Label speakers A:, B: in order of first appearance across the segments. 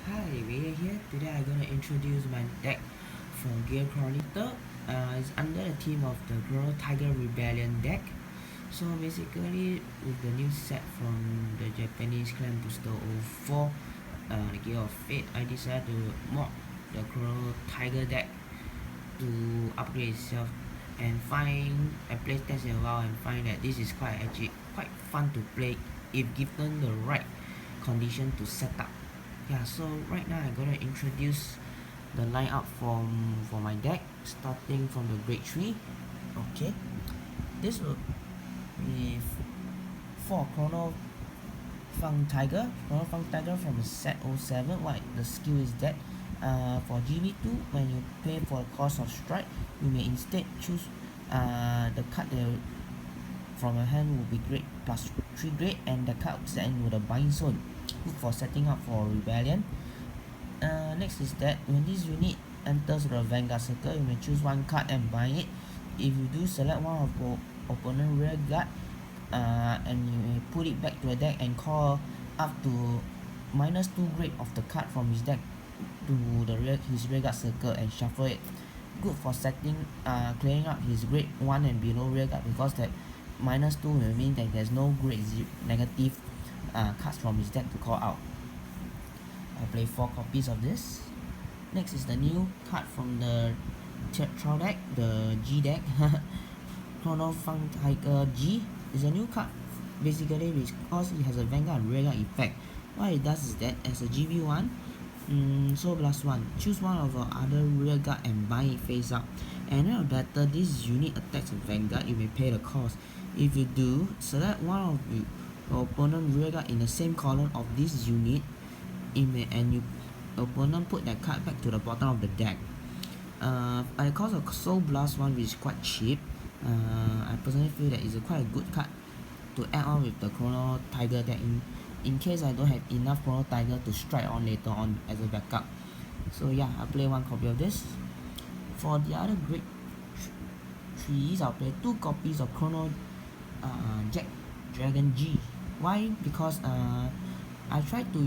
A: Hi, we are here. Today I'm gonna introduce my deck for Gear Chronotiger. It's under the theme of the Chronotiger Rebellion deck. So basically, with the new set from the Japanese clan booster 04, the Gear of Fate, I decided to mod the Chronotiger deck to upgrade itself and I play test in a while and find that this is quite fun to play if given the right condition to set up. Yeah, so right now I'm gonna introduce the lineup for my deck, starting from the grade 3. Okay, this will be for Chrono Fang Tiger from set 07. What the skill is that for GB2, when you pay for the cost of strike, you may instead choose the card that from your hand will be grade plus 3 grade, and the card will end with a bind zone. Good for setting up for rebellion. Next is that when this unit enters the Vanguard circle, you may choose one card and bind it. If you do, select one of your opponent rear guard, and you may put it back to a deck and call up to -2 grade of the card from his deck to his rear guard circle and shuffle it. Good for clearing up his grade 1 and below rear guard, because that -2 will mean that there's no negative cards from his deck to call out. I'll play 4 copies of this. Next is the new card from the Trial deck, the G deck. Chronotiger G is a new card, basically because it has a Vanguard rear guard effect. What it does is that as a GB1, so +1, choose one of your other rear guard and bind it face up. And then better, this unit attacks a Vanguard, you may pay the cost. If you do, select one of your opponent rear guard in the same column of this unit, and your opponent put that card back to the bottom of the deck. At the cost of Soul Blast 1, which is quite cheap, I personally feel that it's quite a good card to add on with the Chronotiger deck in case I don't have enough Chronotiger to strike on later on as a backup. So yeah, I'll play 1 copy of this. For the other grade 3s, I'll play 2 copies of Chrono Jack Dragon G. Why? Because I tried to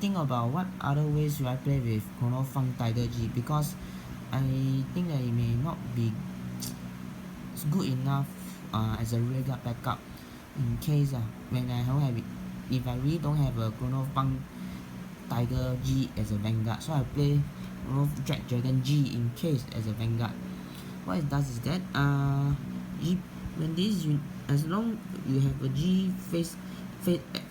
A: think about what other ways should I play with Chrono Fang Tiger G, because I think that it may not be good enough as a rear guard backup in case when I don't have it, if I really don't have a Chrono Fang Tiger G as a Vanguard, so I play Chrono Jack Dragon G in case as a Vanguard. What it does is that as long you have a G face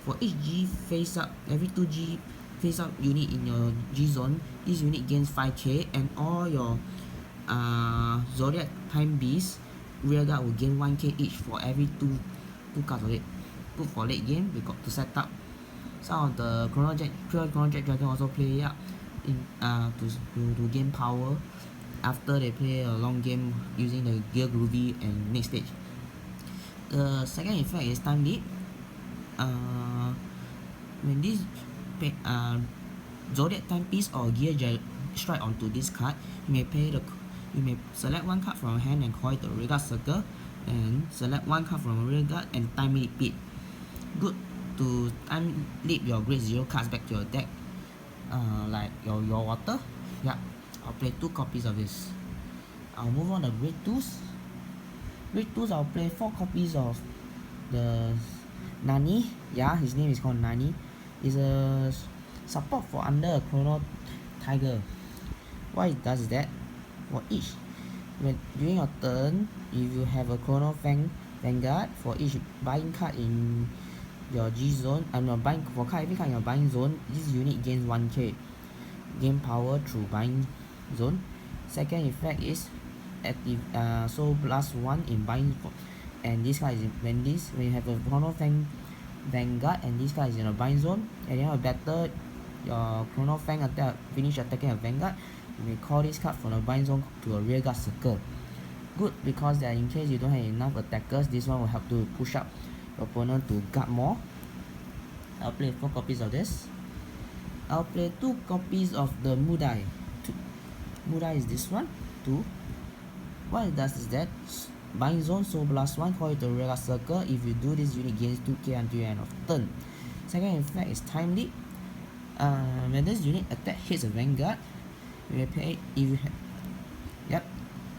A: for each G face up, every 2 G face up unit in your G zone, this unit gains 5k, and all your Zodiac Time Beast rear guard will gain 1k each for every 2 cards of it. Good for late game, we got to set up. Some of the Chrono Jack Dragon also play up to gain power after they play a long game using the Gear Groovy and next stage. The second effect is Time Leap. When this Zodiac Timepiece or Gear strike onto this card, you may select 1 card from your hand and call it the rear guard circle, and select 1 card from your rear guard and time leap it. Good to time leap your grade 0 cards back to your deck, like your water. Yeah, I'll play 2 copies of this. I'll move on to grade 2s. Grade 2s, I'll play 4 copies of the Nani. Yeah, his name is called Nani. Is a support for under a Chronotiger. What it does is that for each, during your turn, if you have a Chrono Vanguard, for each buying card in your G zone, every card in your buying zone, this unit gains 1k, gain power through buying zone. Second effect is active, so +1 in buying, and this card is when you have a Chrono Vanguard and this card is in a bind zone, and you have a better your Chrono Fang finish attacking a Vanguard, you may call this card from a bind zone to a rear guard circle. Good, because that in case you don't have enough attackers, this one will help to push up your opponent to guard more. I'll play 4 copies of this. I'll play 2 copies of the Mudai. Mudai is this one, 2. What it does is that bind zone, so +1, call it the rear guard circle. If you do this, unit gains 2k until the end of turn. Second effect is time leap. When this unit attack hits a Vanguard, you may pay if you have yep.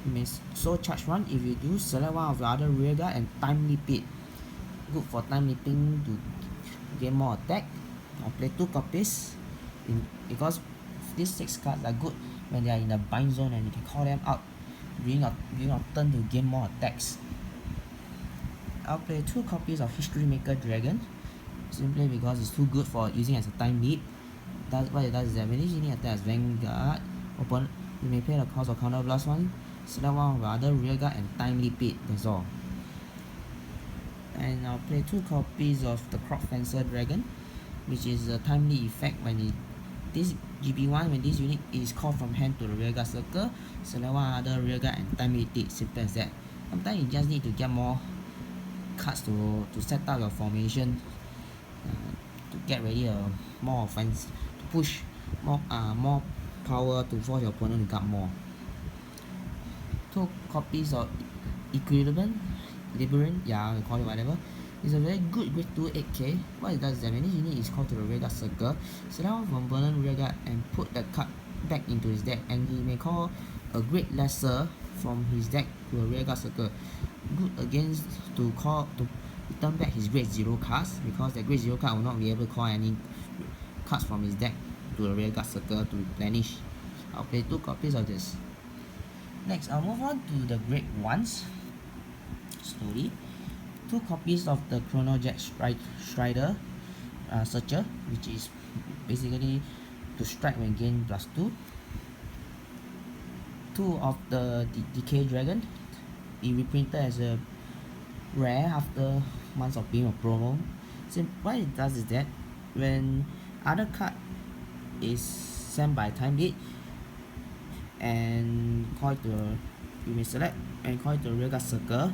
A: You may so charge one. If you do, select one of the other rearguard and time leap it. Good for time leaping to gain more attack. I'll play 2 copies because these 6 cards are good when they are in the bind zone and you can call them out during your turn to gain more attacks. I'll play 2 copies of History Maker Dragon simply because it's too good for using as a time leap. What it does is that when this unit attacks Vanguard, you may pay the cost of counter blast 1, select one of the other rearguard and time leap it, that's all. And I'll play 2 copies of the Crop Fencer Dragon, which is a timely effect when this GB1, when this unit is called from hand to the rearguard circle, select one other rearguard and time leap it, simple as that. Sometimes you just need to get more cards to set up your formation, to get ready more offense, to push more power to force your opponent to guard more. 2 copies of Equilibrium, yeah, we call it whatever. It's a very good grade 2 8k. What it does is that when this unit is called to the rearguard circle, select one from opponent rearguard and put the card back into his deck, and he may call a grade lesser from his deck to a rearguard circle. Good against to return back his grade 0 cards, because the grade 0 card will not be able to call any cards from his deck to a rearguard circle to replenish. I'll play 2 copies of this. Next, I'll move on to the grade 1s slowly. 2 copies of the Chronotiger Strider Searcher, which is basically to strike when gain +2. 2 of the Decay Dragon, it reprinted as a rare after months of being a promo. So what it does is that when other card is sent by time lead and call it to you may select and call it to a rearguard circle,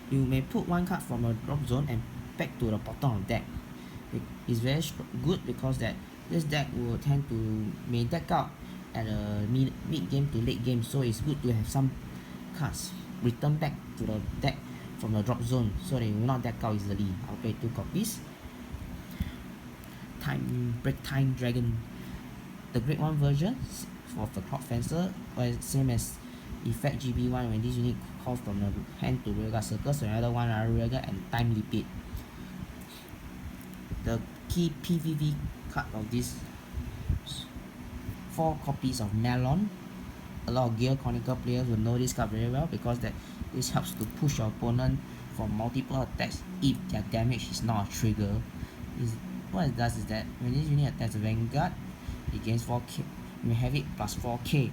A: you may put 1 card from a drop zone and back to the bottom of deck. It's very good because that this deck will tend to may deck out at a mid game to late game, so it's good to have some cards return back to the deck from the drop zone so they will not deck out easily. I'll play 2 copies. Break Time Dragon, the grade 1 version of the Crop Fencer, same as effect GB1 when this unit calls from the hand to rearguard circle, so another one other rearguard and time leap it. The key PvP card of this 4 copies of Melon. A lot of Gear Chronicle players will know this card very well because this helps to push your opponent for multiple attacks if their damage is not a trigger. What it does is that when this unit attacks a Vanguard, it gains 4k. You may have it plus 4k.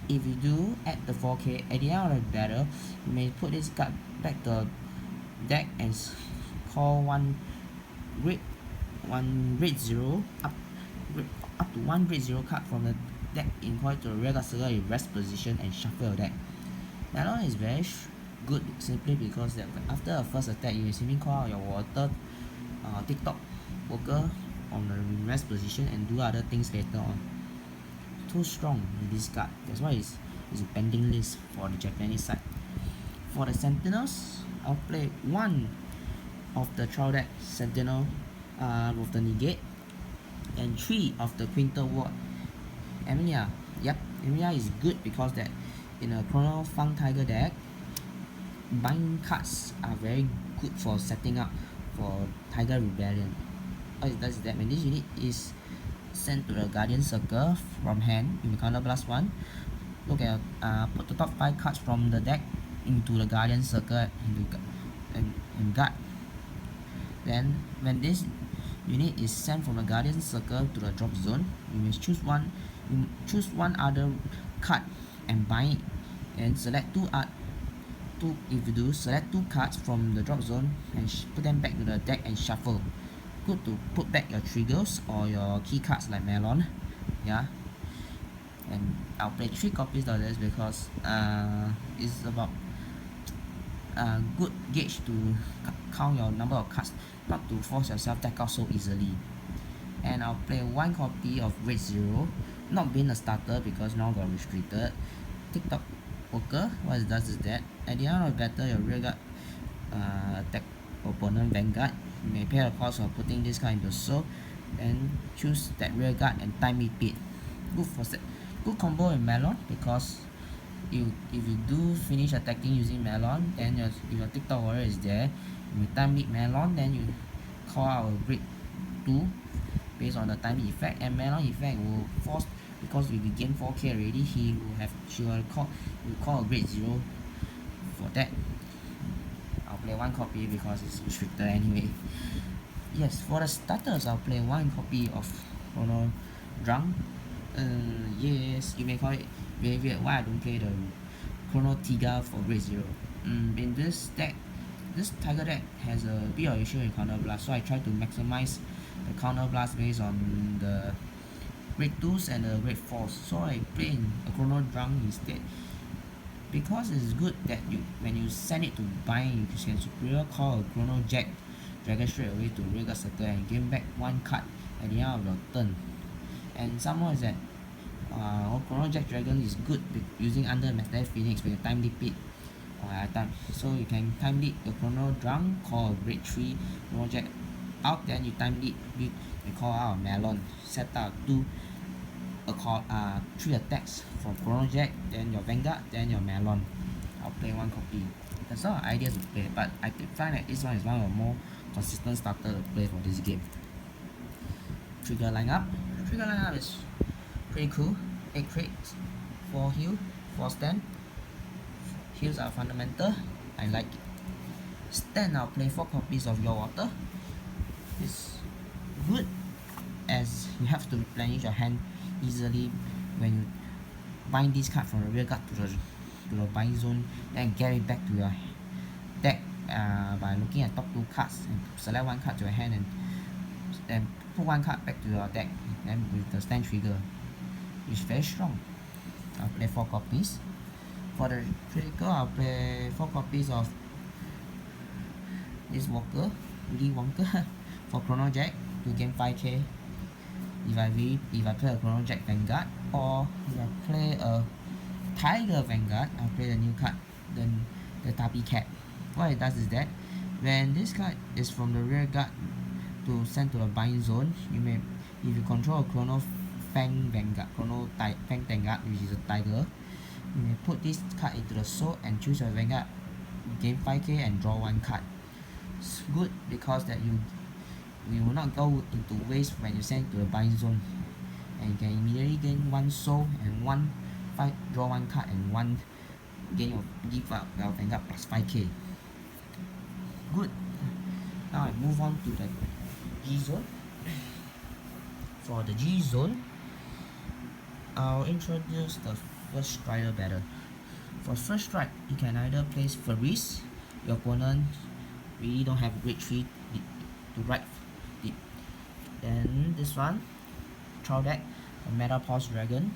A: If you do add the 4k at the end of the battle, you may put this card back to the deck and call one grade 0 up to 1 grade 0 card from the deck in call to the rearguard circle in rest position and shuffle your deck. That one is very good simply because that after a first attack, you may simply call out your water TikTok worker on the rest position and do other things later on. Too strong in this card, that's why it's a pending list for the Japanese side. For the Sentinels, I'll play 1 of the Trial Deck Sentinel with the Negate and 3 of the Quinter Ward. Emilia, Emilia is good because that in a Chronotiger deck, bind cards are very good for setting up for Tiger Rebellion. What it does is that when this unit is sent to the Guardian Circle from hand, you may counter blast 1. Look at put the top 5 cards from the deck into the Guardian Circle and guard. Then when this unit is sent from the Guardian Circle to the drop zone, you may choose one other card and bind it, and select if you do, select 2 cards from the drop zone and put them back to the deck and shuffle. Good to put back your triggers or your key cards like Melon. Yeah, and I'll play 3 copies of this because it's about good gauge to count your number of cards, not to force yourself deck out so easily. And I'll play 1 copy of Grade 0, not being a starter because now got restricted. TikTok Worker, what it does is that at the end of the battle, your rearguard attack opponent Vanguard, you may pay the cost of putting this card into soul. then choose that rear guard and time it beat. Good combo with Melon, because if you do finish attacking using Melon, then if your TikTok warrior is there, you time beat Melon, then you call out a grade 2 based on the time effect, and Melon effect will force, because if you gain 4k already, she will call a grade 0 for that. I'll play one copy because it's restricted anyway. Yes, for the starters, I'll play one copy of Chrono Drunk. Yes, you may call it very weird why I don't play the Chronotiger for grade 0. In this deck, this Tiger deck has a bit of issue in Counter Blast, so I try to maximize the Counter Blast based on the grade 2s and the grade 4s. So I play in a Chrono Drunk instead, because it's good that when you send it to bind, you can superior call a Chrono Jack Dragon straight away to Rearguard Circle and gain back one card at the end of your turn. And some more is that Chrono Jack Dragon is good using under Metallic Phoenix when you time leap it. So you can time leap the Chrono Drunk, call a grade 3 Chrono Jack out, then you time leap you call out a Melon, set up 3 attacks from Chrono Jack, then your Vanguard, then your Melon. I'll play one copy. There's a lot of ideas to play, but I find that this one is one of the more consistent starter to play for this game. Trigger lineup is pretty cool. 8 crates, 4 heal, 4 stand. Heals are fundamental, I like it. Stand, I'll play 4 copies of Your Water. It's good as you have to replenish your hand easily when you bind this card from the rear guard to the bind zone, then get it back to your deck by looking at top 2 cards and select 1 card to your hand and then put 1 card back to your deck, then with the stand trigger. It's very strong. I'll play 4 copies. For the critical, I'll play 4 copies of this Willy Wonka for Chrono Jack to gain 5k. If I play a Chrono Jack Vanguard, or if I play a Tiger Vanguard, I'll play the new card, the Tappy Cat. What it does is that when this card is from the rear guard to send to the bind zone, if you control a Chrono Fang Vanguard, Fang Vanguard, which is a tiger, you may put this card into the soul and choose your Vanguard, gain 5k and draw 1 card. It's good because that you will not go into waste when you send to the bind zone, and you can immediately gain 1 soul and draw 1 card and 1 give up your Vanguard plus 5k. Good. Now I move on to the G zone. For the G zone, I'll introduce the first strider better. For first strike, you can either place Faris, your opponent really don't have grade 3 to write it. Then this one, trial deck, a Metapause Dragon.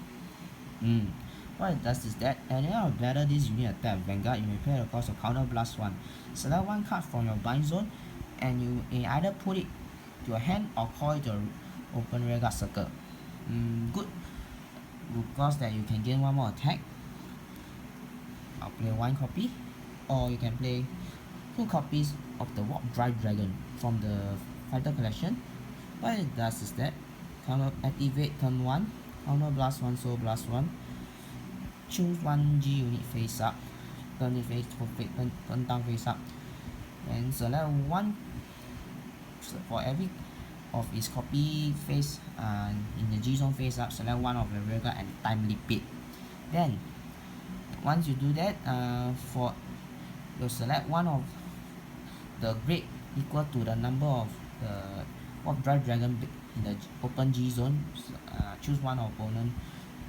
A: What it does is that at the end of battle, this unit attack Vanguard, you may play the cost of Counter Blast 1. Select 1 card from your bind zone, and you may either put it to your hand or call it to your open Rearguard Circle. Good, because that you can gain 1 more attack. I'll play 1 copy, or you can play 2 copies of the Warp Drive Dragon from the Fighter Collection. What it does is that counter activate turn 1, Counter Blast 1, Soul Blast 1, choose 1 G unit face up, turn down face up, and select 1 for every of its copy face in the G zone face up, select 1 of the rearguard and time leap it. Then once you do that, you'll select 1 of the grade equal to the number of the Warp Drive Dragon in the open G zone. Choose 1 opponent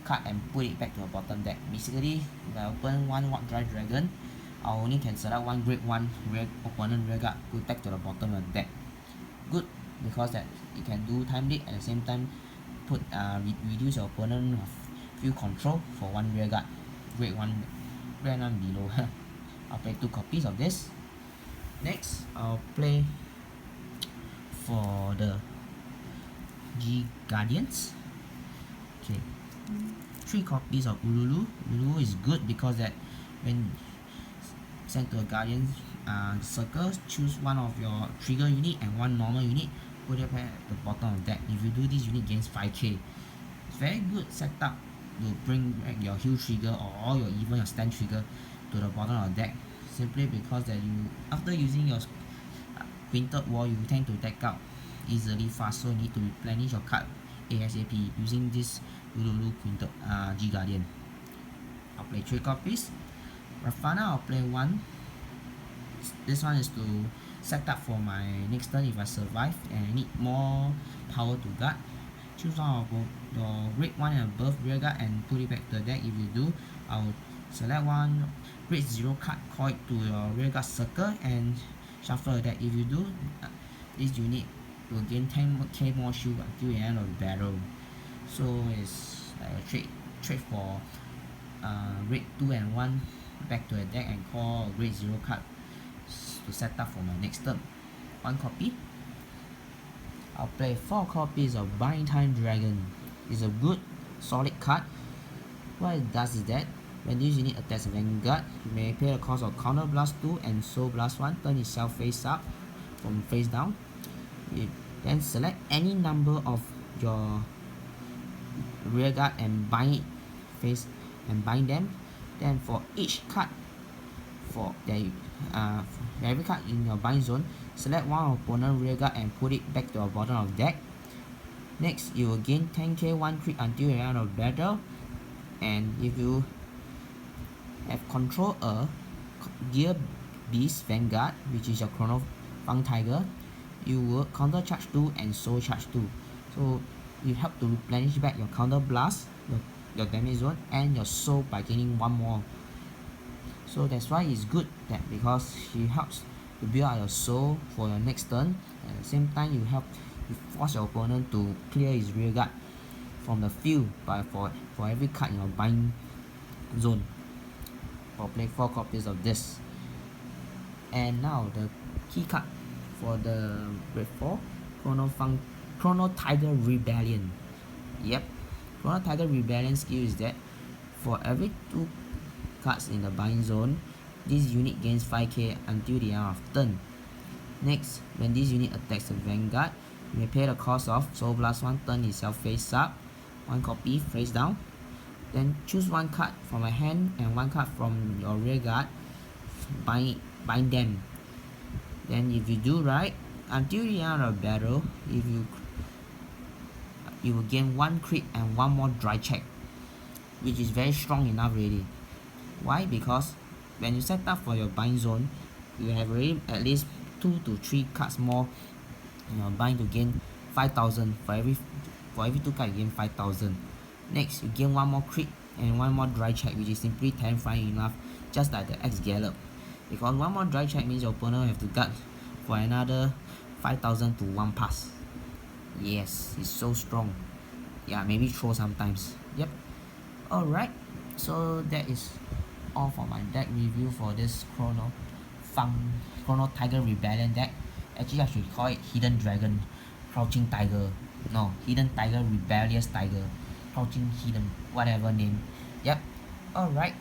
A: card and put it back to the bottom deck. Basically, if I open 1 Warp Drive Dragon, I only can select 1 grade 1 opponent rearguard, put back to the bottom of the deck. Good, because that you can do time leap at the same time reduce your opponent few control for 1 rearguard, grade 1 below. I'll play 2 copies of this. Next, I'll play for the G Guardians. Okay, 3 copies of Ululu. Ululu is good because that when sent to a Guardian circle, choose 1 of your trigger unit and 1 normal unit, put it back at the bottom of the deck. If you do this, unit gains 5k. It's very good setup to bring back your heal trigger or your even your stand trigger to the bottom of the deck, simply because that you, after using your printed wall, you tend to deck out easily fast, so you need to replenish your card ASAP using this Lulu printed G Guardian. I'll play 3 copies. Rafana, I'll play 1. This one is to set up for my next turn if I survive and I need more power to guard. Choose one of your red 1 and above rear guard and put it back to the deck. If you do, I'll select one red 0 card, call it to your rear guard circle and shuffle the deck. If you do, this unit will gain 10k more shield until the end of the battle. So it's like a trade for red 2 and 1 back to the deck and call a red 0 card to set up for my next turn. 1 copy. I'll play 4 copies of Buying Time Dragon. It's a good solid card. What it does is that when this unit attacks Vanguard, you may pay the cost of Counter Blast 2 and Soul Blast 1, turn itself face up from face down. You then select any number of your rear guard and bind it face and bind them. Then for each card for every card in your bind zone, select one opponent rear guard and put it back to the bottom of the deck. Next, you will gain 10k 1 crit until the end of battle. And if you have control a Gear Beast Vanguard, which is your Chronotiger, you will counter charge 2 and soul charge 2. So you help to replenish back your counter blast, your damage zone, and your soul by gaining 1 more. So that's why it's good, that because he helps to build out your soul for your next turn. At the same time, you force your opponent to clear his rear guard from the field for every card in your bind zone. I'll play 4 copies of this. And now the key card for the red 4, Chronotiger Rebellion. Yep, Chronotiger Rebellion skill is that for every 2 cards in the bind zone, this unit gains 5k until the end of turn. Next, when this unit attacks the Vanguard, you may pay the cost of Soul Blast 1, turn itself face up, 1 copy face down. Then choose 1 card from a hand and 1 card from your rear guard, bind them. Then if you do right, until the end of the battle, if you will gain 1 crit and 1 more dry check, which is very strong enough already. Why? Because when you set up for your bind zone, you have already at least 2 to 3 cards more in your bind to gain 5,000. For every 2 cards, you gain 5,000. Next, you gain 1 more crit and 1 more dry check, which is simply terrifying enough, just like the X Gallop. Because 1 more dry check means your opponent will have to guard for another 5,000 to 1 pass. Yes, it's so strong. Yeah, maybe throw sometimes. Yep. Alright, so that is all for my deck review for this Chronotiger Rebellion deck. Actually, I should call it Hidden Dragon Crouching Tiger. No, Hidden Tiger Rebellious Tiger. Crouching Hidden, whatever name. Yep. Alright.